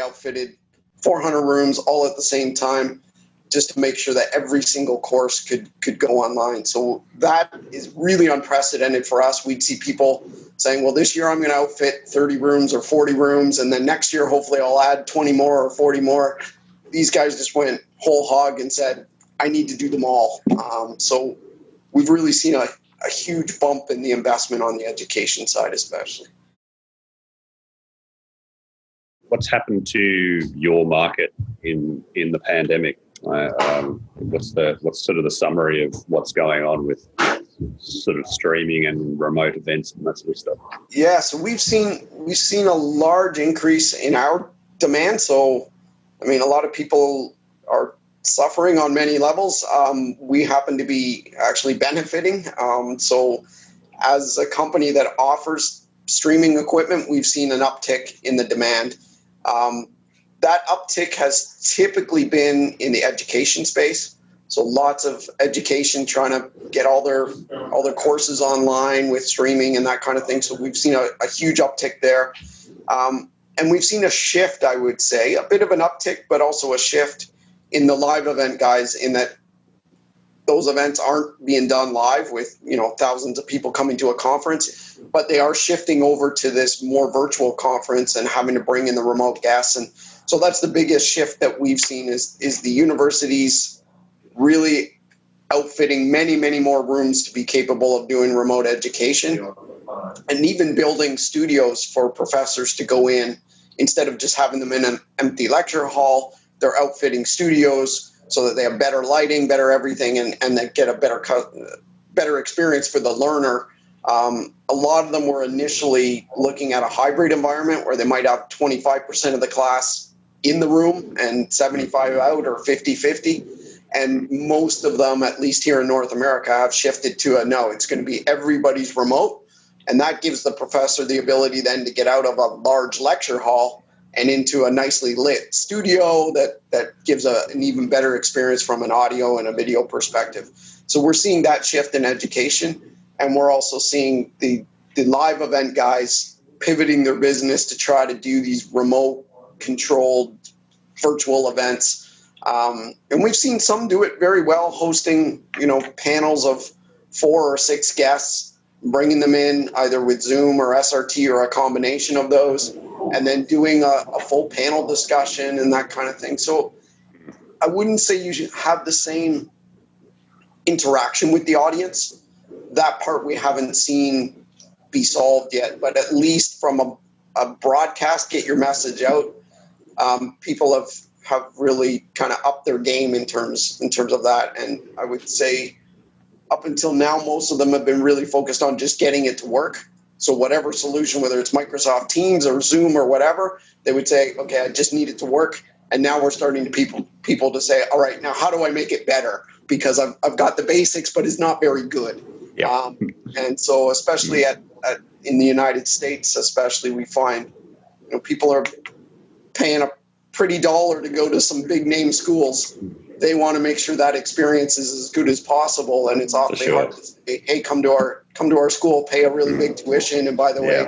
outfitted 400 rooms all at the same time, just to make sure that every single course could go online. So that is really unprecedented for us. We'd see people saying, well, this year I'm going to outfit 30 rooms or 40 rooms, and then next year hopefully I'll add 20 more or 40 more. These guys just went whole hog and said, I need to do them all. So we've really seen a huge bump in the investment on the education side especially. What's happened to your market in the pandemic? What's sort of the summary of what's going on with sort of streaming and remote events and that sort of stuff? Yeah, so we've seen a large increase in our demand. So, I mean, a lot of people are suffering on many levels. We happen to be actually benefiting. So, as a company that offers streaming equipment, we've seen an uptick in the demand. That uptick has typically been in the education space. So lots of education trying to get all their courses online with streaming and that kind of thing. So we've seen a huge uptick there. And we've seen a shift, I would say, a bit of an uptick, but also a shift in the live event guys, in that those events aren't being done live with, thousands of people coming to a conference, but they are shifting over to this more virtual conference and having to bring in the remote guests. And so that's the biggest shift that we've seen is the universities really outfitting many, many more rooms to be capable of doing remote education, and even building studios for professors to go in. Instead of just having them in an empty lecture hall, they're outfitting studios so that they have better lighting, better everything, and they get a better experience for the learner. A lot of them were initially looking at a hybrid environment where they might have 25% of the class in the room and 75 out, or 50-50. And most of them, at least here in North America, have shifted to no, it's going to be everybody's remote. And that gives the professor the ability then to get out of a large lecture hall and into a nicely lit studio that gives an even better experience from an audio and a video perspective. So we're seeing that shift in education, and we're also seeing the live event guys pivoting their business to try to do these remote controlled virtual events. And we've seen some do it very well, hosting, panels of 4 or 6 guests, bringing them in either with Zoom or SRT or a combination of those, and then doing a full panel discussion and that kind of thing. So I wouldn't say you should have the same interaction with the audience. That part we haven't seen be solved yet, but at least from a broadcast, get your message out. People have really kind of upped their game in terms of that. And I would say up until now, most of them have been really focused on just getting it to work. So whatever solution, whether it's Microsoft Teams or Zoom or whatever, they would say, okay, I just need it to work. And now we're starting to people to say, all right, now how do I make it better? Because I've got the basics, but it's not very good. Yeah. And so especially in the United States, especially, we find people are paying a pretty dollar to go to some big name schools. They want to make sure that experience is as good as possible, and it's awfully hard to say, hey, come to our school, pay a really big tuition, and by the way,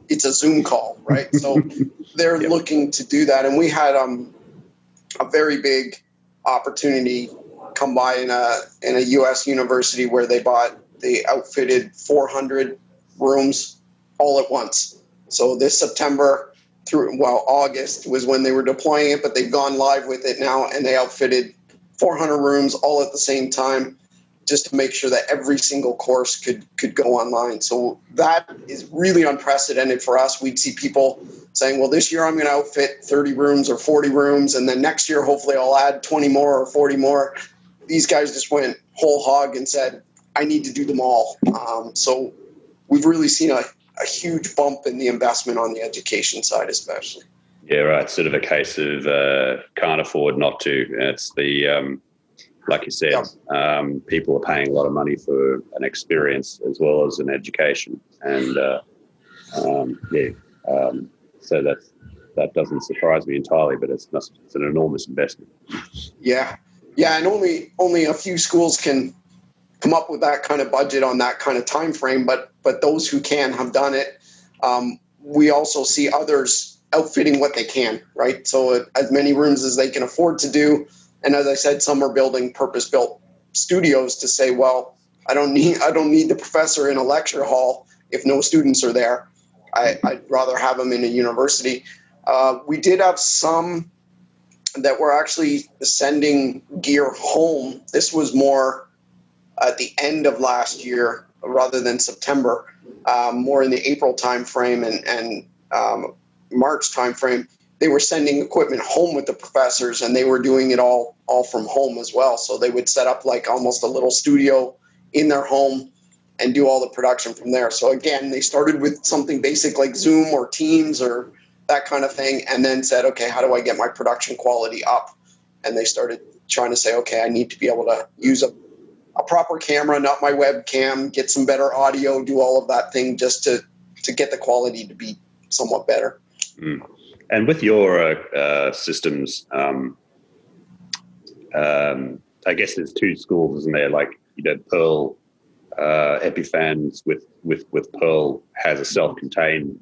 it's a Zoom call, right? So they're looking to do that, and we had a very big opportunity come by in a U.S. university where they outfitted 400 rooms all at once. So this September through August was when they were deploying it, but they've gone live with it now, and they outfitted 400 rooms all at the same time, just to make sure that every single course could go online. So that is really unprecedented for us. We'd see people saying, well, this year I'm going to outfit 30 rooms or 40 rooms, and then next year hopefully I'll add 20 more or 40 more. These guys just went whole hog and said, I need to do them all. So we've really seen a huge bump in the investment on the education side especially. Yeah, right. Sort of a case of can't afford not to. It's the, like you said, people are paying a lot of money for an experience as well as an education. And, so that doesn't surprise me entirely, but it's an enormous investment. Yeah. Yeah, and only a few schools can come up with that kind of budget on that kind of time frame, but those who can have done it. We also see others outfitting what they can, right? So as many rooms as they can afford to do. And as I said, some are building purpose-built studios to say, well, I don't need the professor in a lecture hall if no students are there. I'd rather have them in a university. We did have some that were actually sending gear home. This was more at the end of last year rather than September, more in the April timeframe and March timeframe. They were sending equipment home with the professors, and they were doing it all from home as well. So they would set up like almost a little studio in their home and do all the production from there. So again, they started with something basic like Zoom or Teams or that kind of thing, and then said, okay, how do I get my production quality up? And they started trying to say, okay, I need to be able to use a proper camera, not my webcam, get some better audio, do all of that thing just to get the quality to be somewhat better. Mm. And with your systems, I guess there's two schools, isn't there? Like, Pearl, Epiphans with Pearl has a self-contained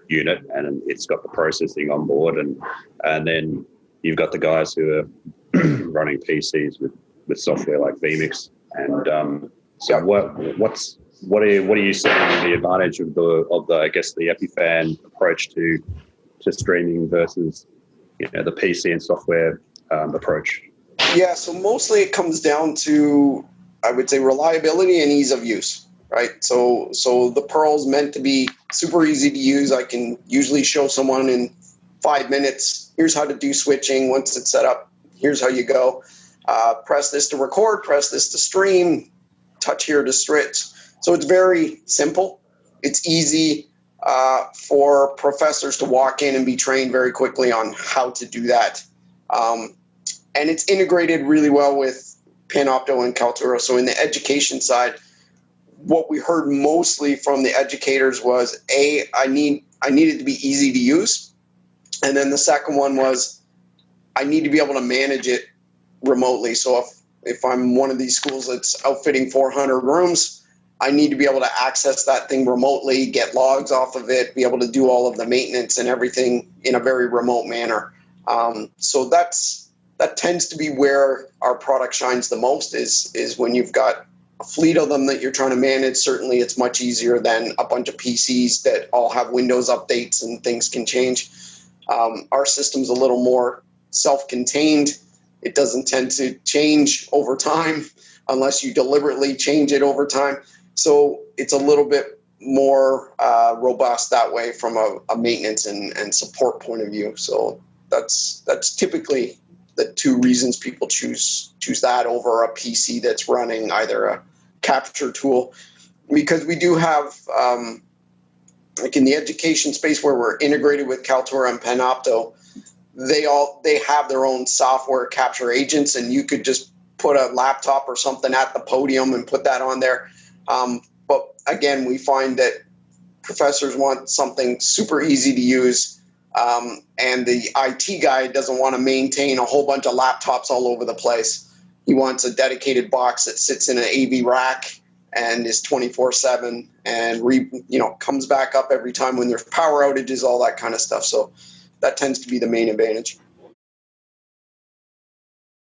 unit, and it's got the processing on board, and then you've got the guys who are running PCs with software like vMix. And so what are you seeing the advantage of the I guess the Epiphan approach to streaming versus the PC and software approach? Yeah, so mostly it comes down to, I would say, reliability and ease of use, right? So the Pearl's meant to be super easy to use. I can usually show someone in 5 minutes, here's how to do switching. Once it's set up, here's how you go. Press this to record, press this to stream, touch here to switch. So it's very simple. It's easy for professors to walk in and be trained very quickly on how to do that. And it's integrated really well with Panopto and Kaltura. So in the education side, what we heard mostly from the educators was, I needed to be easy to use. And then the second one was, I need to be able to manage it remotely. So if I'm one of these schools that's outfitting 400 rooms, I need to be able to access that thing remotely, get logs off of it, be able to do all of the maintenance and everything in a very remote manner. So that tends to be where our product shines the most, is when you've got a fleet of them that you're trying to manage. Certainly it's much easier than a bunch of PCs that all have Windows updates and things can change. Our system's a little more self-contained. It doesn't tend to change over time unless you deliberately change it over time. So it's a little bit more robust that way from a maintenance and support point of view. So that's typically the two reasons people choose that over a PC that's running either a capture tool. Because we do have, like in the education space where we're integrated with Kaltura and Panopto, they have their own software capture agents, and you could just put a laptop or something at the podium and put that on there. But again, we find that professors want something super easy to use, and the IT guy doesn't want to maintain a whole bunch of laptops all over the place. He wants a dedicated box that sits in an AV rack and is 24/7 and comes back up every time when there's power outages, all that kind of stuff. So that tends to be the main advantage.